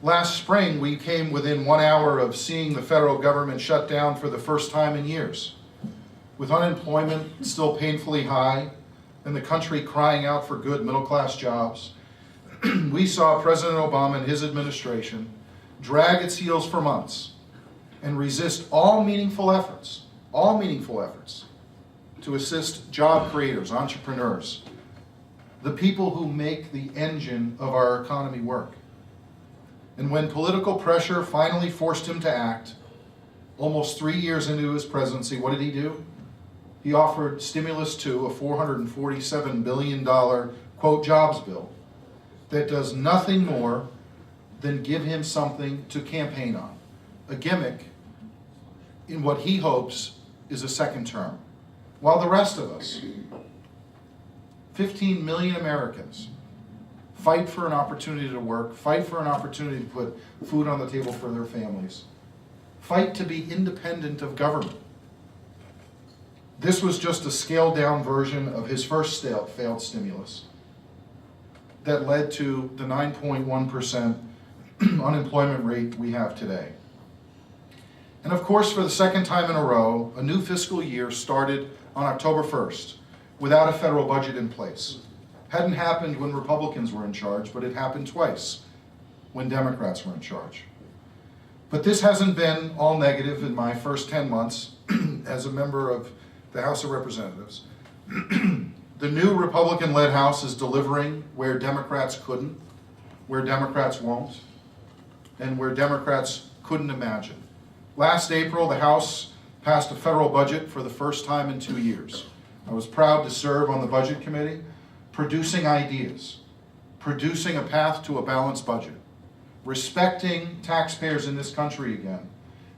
Last spring, we came within 1 hour of seeing the federal government shut down for the first time in years. With unemployment still painfully high and the country crying out for good middle-class jobs, we saw President Obama and his administration drag its heels for months and resist all meaningful efforts to assist job creators, entrepreneurs, the people who make the engine of our economy work. And when political pressure finally forced him to act, almost 3 years into his presidency, what did he do? He offered Stimulus 2, a $447 billion, quote, jobs bill that does nothing more than give him something to campaign on, a gimmick in what he hopes is a second term. While the rest of us, 15 million Americans, fight for an opportunity to work, fight for an opportunity to put food on the table for their families, fight to be independent of government. This was just a scaled-down version of his first failed stimulus that led to the 9.1% unemployment rate we have today. And of course, for the second time in a row, a new fiscal year started on October 1st without a federal budget in place. Hadn't happened when Republicans were in charge, but it happened twice when Democrats were in charge. But this hasn't been all negative in my first 10 months as a member of the House of Representatives. The new Republican-led House is delivering where Democrats couldn't, where Democrats won't, and where Democrats couldn't imagine. Last April, the House passed a federal budget for the first time in 2 years. I was proud to serve on the Budget Committee, producing ideas, producing a path to a balanced budget, respecting taxpayers in this country again,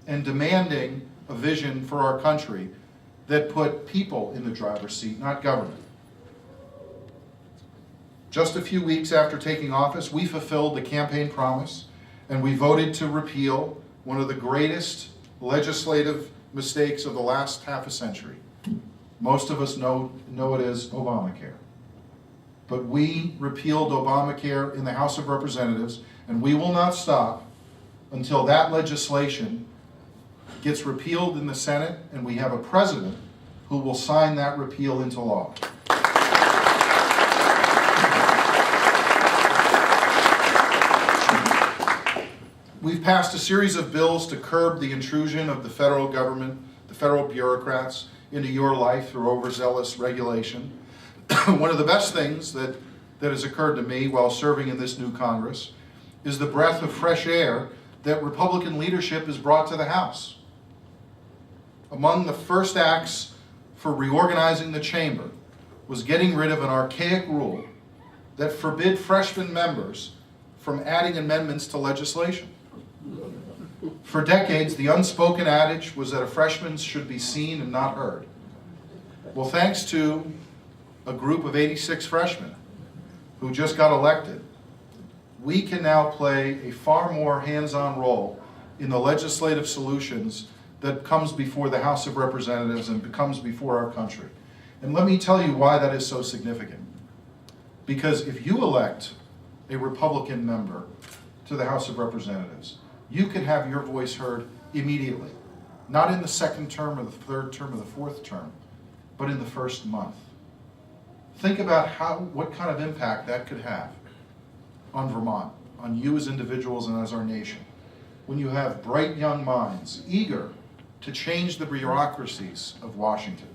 and demanding a vision for our country that put people in the driver's seat, not government. Just a few weeks after taking office, we fulfilled the campaign promise, and we voted to repeal one of the greatest legislative mistakes of the last half a century. Most of us know it as Obamacare. But we repealed Obamacare in the House of Representatives, and we will not stop until that legislation gets repealed in the Senate and we have a president who will sign that repeal into law. We've passed a series of bills to curb the intrusion of the federal government, the federal bureaucrats, into your life through overzealous regulation. One of the best things that has occurred to me while serving in this new Congress is the breath of fresh air that Republican leadership has brought to the House. Among the first acts for reorganizing the chamber was getting rid of an archaic rule that forbid freshman members from adding amendments to legislation. For decades, the unspoken adage was that a freshman should be seen and not heard. Well, thanks to a group of 86 freshmen who just got elected, we can now play a far more hands-on role in the legislative solutions that comes before the House of Representatives and comes before our country. And let me tell you why that is so significant. Because if you elect a Republican member to the House of Representatives, you can have your voice heard immediately. Not in the second term or the third term or the fourth term, but in the first month. Think about what kind of impact that could have on Vermont, on you as individuals and as our nation, when you have bright young minds eager to change the bureaucracies of Washington.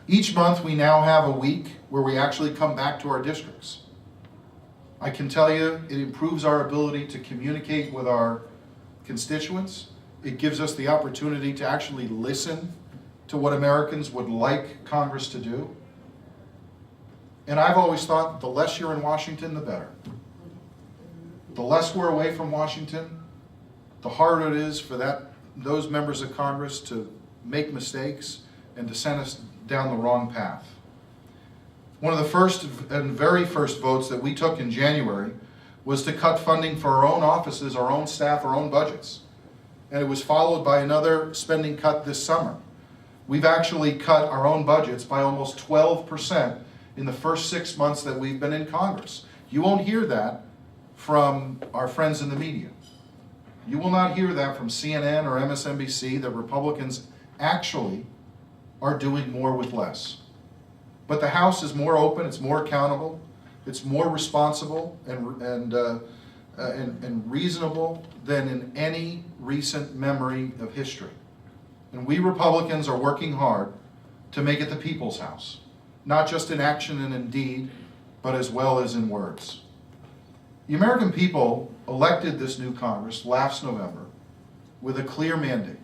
Each month we now have a week where we actually come back to our districts. I can tell you it improves our ability to communicate with our constituents. It gives us the opportunity to actually listen to what Americans would like Congress to do. And I've always thought the less you're in Washington, the better. The less we're away from Washington, the harder it is for those members of Congress to make mistakes and to send us down the wrong path. One of the first and very first votes that we took in January was to cut funding for our own offices, our own staff, our own budgets. And it was followed by another spending cut this summer. We've actually cut our own budgets by almost 12% in the first 6 months that we've been in Congress. You won't hear that from our friends in the media. You will not hear that from CNN or MSNBC, that Republicans actually are doing more with less. But the House is more open, it's more accountable, it's more responsible and reasonable than in any recent memory of history. And we Republicans are working hard to make it the people's House, not just in action and in deed, but as well as in words. The American people elected this new Congress last November with a clear mandate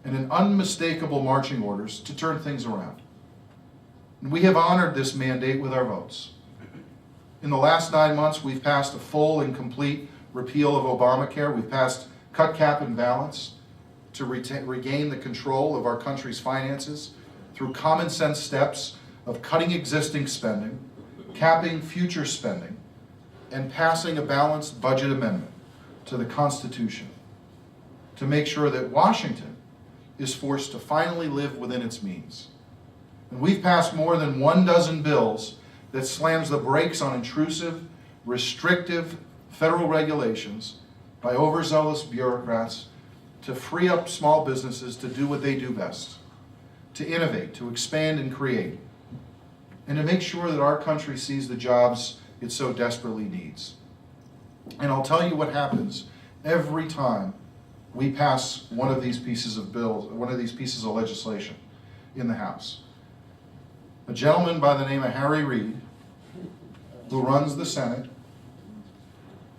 and an unmistakable marching orders to turn things around. And we have honored this mandate with our votes. In the last 9 months, we've passed a full and complete repeal of Obamacare. We've passed cut, cap, and balance to regain the control of our country's finances through common sense steps of cutting existing spending, capping future spending, and passing a balanced budget amendment to the Constitution to make sure that Washington is forced to finally live within its means. And we've passed more than 12 bills that slams the brakes on intrusive, restrictive federal regulations by overzealous bureaucrats to free up small businesses to do what they do best, to innovate, to expand and create, and to make sure that our country sees the jobs it so desperately needs. And I'll tell you what happens every time we pass one of these pieces of bills, one of these pieces of legislation in the House. A gentleman by the name of Harry Reid, who runs the Senate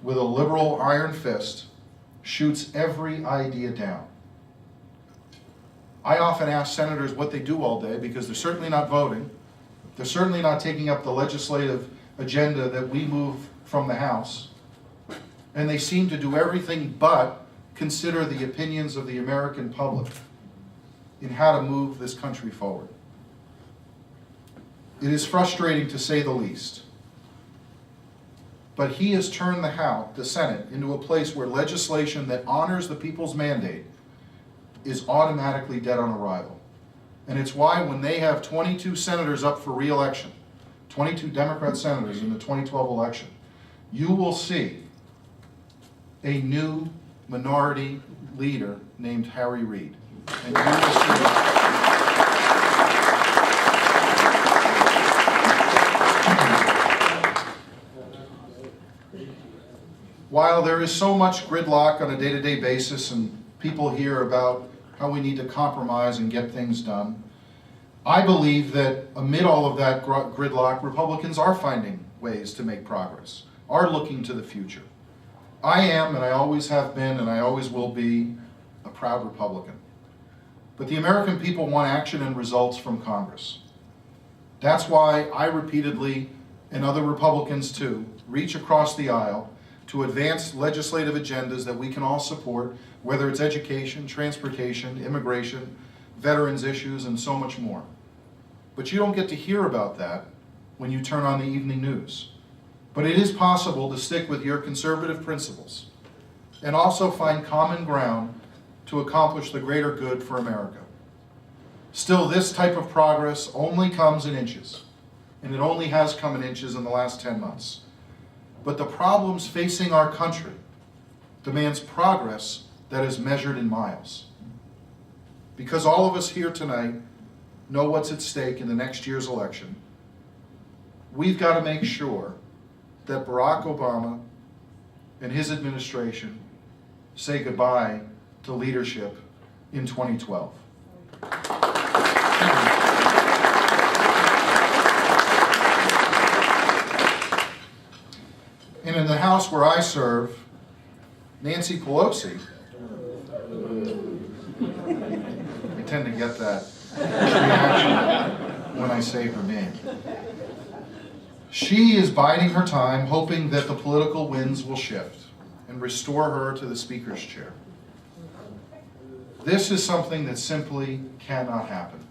with a liberal iron fist, shoots every idea down. I often ask senators what they do all day, because they're certainly not voting. They're certainly not taking up the legislative agenda that we move from the House. And they seem to do everything but consider the opinions of the American public in how to move this country forward. It is frustrating, to say the least. But he has turned the Senate into a place where legislation that honors the people's mandate is automatically dead on arrival. And it's why when they have 22 senators up for re-election, 22 Democrat senators in the 2012 election, you will see a new minority leader named Harry Reid. And you will see while there is so much gridlock on a day-to-day basis, and people hear about how we need to compromise and get things done, I believe that amid all of that gridlock, Republicans are finding ways to make progress, are looking to the future. I am, and I always have been, and I always will be, a proud Republican. But the American people want action and results from Congress. That's why I repeatedly, and other Republicans too, reach across the aisle to advance legislative agendas that we can all support, whether it's education, transportation, immigration, veterans issues, and so much more. But you don't get to hear about that when you turn on the evening news. But it is possible to stick with your conservative principles and also find common ground to accomplish the greater good for America. Still, this type of progress only comes in inches, and it only has come in inches in the last 10 months. But the problems facing our country demands progress that is measured in miles. Because all of us here tonight know what's at stake in the next year's election, we've got to make sure that Barack Obama and his administration say goodbye to leadership in 2012. And in the House where I serve, Nancy Pelosi, I tend to get that reaction when I say her name. She is biding her time, hoping that the political winds will shift and restore her to the Speaker's chair. This is something that simply cannot happen.